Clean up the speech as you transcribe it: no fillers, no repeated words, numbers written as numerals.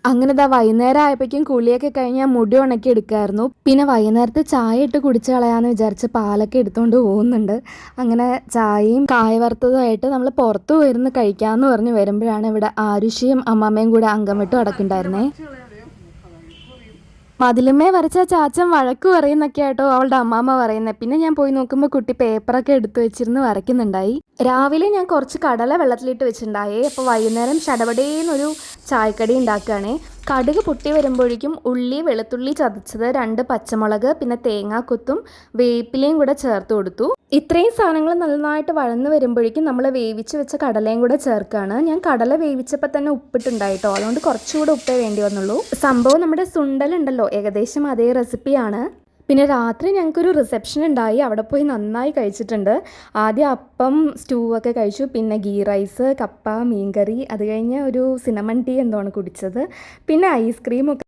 അങ്ങനെ ദാ വൈകുന്നേരം ആയപ്പോഴേക്കും കുളിയൊക്കെ കഴിഞ്ഞാൽ മുടി ഉണക്കി എടുക്കായിരുന്നു. പിന്നെ വൈകുന്നേരത്ത് ചായ ഇട്ട് കുടിച്ച് കളയാന്ന് വിചാരിച്ച് പാലൊക്കെ എടുത്തുകൊണ്ട് പോകുന്നുണ്ട്. അങ്ങനെ ചായയും കായ വറുത്തതുമായിട്ട് നമ്മൾ പുറത്ത് പോയിരുന്ന് കഴിക്കാമെന്ന് പറഞ്ഞ് വരുമ്പോഴാണ് ഇവിടെ ആരുഷിയും അമ്മാമ്മയും കൂടെ അംഗം വിട്ട് കിടക്കുന്നുണ്ടായിരുന്നേ. മതിലുമ്മേ വരച്ച ചാച്ചൻ വഴക്ക് പറയുന്നൊക്കെ ആയിട്ടോ അവളുടെ അമ്മാമ്മ പറയുന്നത്. പിന്നെ ഞാൻ പോയി നോക്കുമ്പോൾ കുട്ടി പേപ്പറൊക്കെ എടുത്ത് വെച്ചിരുന്ന് വരയ്ക്കുന്നുണ്ടായി. രാവിലെ ഞാൻ കുറച്ച് കടല വെള്ളത്തിലിട്ട് വെച്ചിട്ടുണ്ടായേ. അപ്പോൾ വൈകുന്നേരം ചടപടേന്നൊരു ചായക്കടി ഉണ്ടാക്കുകയാണേ. കടുക് പൊട്ടി വരുമ്പോഴേക്കും ഉള്ളി, വെളുത്തുള്ളി ചതച്ചത്, 2 പച്ചമുളക്, പിന്നെ തേങ്ങാക്കൊത്തും വേപ്പിലയും കൂടെ ചേർത്ത് കൊടുത്തു. ഇത്രയും സാധനങ്ങൾ നന്നായിട്ട് വഴന്ന് വരുമ്പോഴേക്കും നമ്മൾ വേവിച്ച് വെച്ച കടലയും കൂടെ ചേർക്കുകയാണ്. ഞാൻ കടല വേവിച്ചപ്പോൾ തന്നെ ഉപ്പിട്ടുണ്ടായിട്ടോ, അതുകൊണ്ട് കുറച്ചുകൂടെ ഉപ്പേ വേണ്ടി വന്നുള്ളൂ. സംഭവം നമ്മുടെ സുണ്ടലുണ്ടല്ലോ, ഏകദേശം അതേ റെസിപ്പിയാണ്. പിന്നെ രാത്രി ഞങ്ങൾക്കൊരു റിസപ്ഷൻ ഉണ്ടായി. അവിടെ പോയി നന്നായി കഴിച്ചിട്ടുണ്ട്. ആദ്യം അപ്പം സ്റ്റൂ ഒക്കെ കഴിച്ചു. പിന്നെ ഗീ റൈസ്, കപ്പ, മീൻകറി, അത് കഴിഞ്ഞ് ഒരു സിനമൺ ടീ എന്തോണ് കുടിച്ചത്. പിന്നെ ഐസ്ക്രീമൊക്കെ